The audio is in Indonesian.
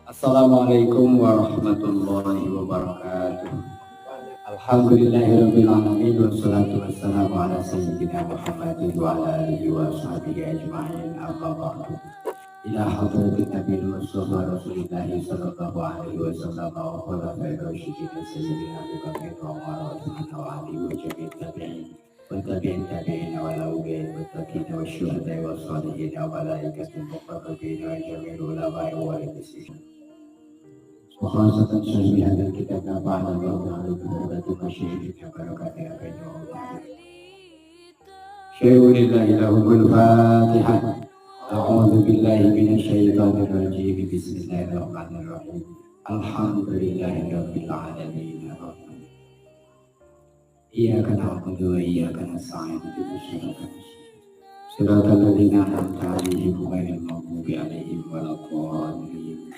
Assalamualaikum warahmatullahi wabarakatuh. Alhamdulillahirabbil alamin wassalatu wassalamu ala sayyidina Muhammadin wa ala alihi wa sahbihi ajma'in. Amma ba'du. Ila hadratin Nabi Mustafa Rasulillah sallallahu alaihi wasallam wa khulafa'ir rasyidin sayyidina Abu Bakar wa Umar wa Uthman wa Ali wa jami'it tabi'in wa tabi'in tabi'in wa al-awliya wa at-taqin wa asy-syuhada wa as-salihin wa malaikatil muqarrabin wa jami'il ulama'i wa al-muslimin. وخاصة شهر هذا الكتاب بعد الله تعالى بحرمة مشيئته وبركاته بينهم. شيء لله لهم الفاتحة. أعوذ بالله من الشيطان الرجيم. بسم الله الرحمن الرحيم. الحمد لله رب العالمين. إياك نعبد وإياك نستعين. صراط الذين أنعمت عليهم غير المغضوب عليهم ولا الضالين.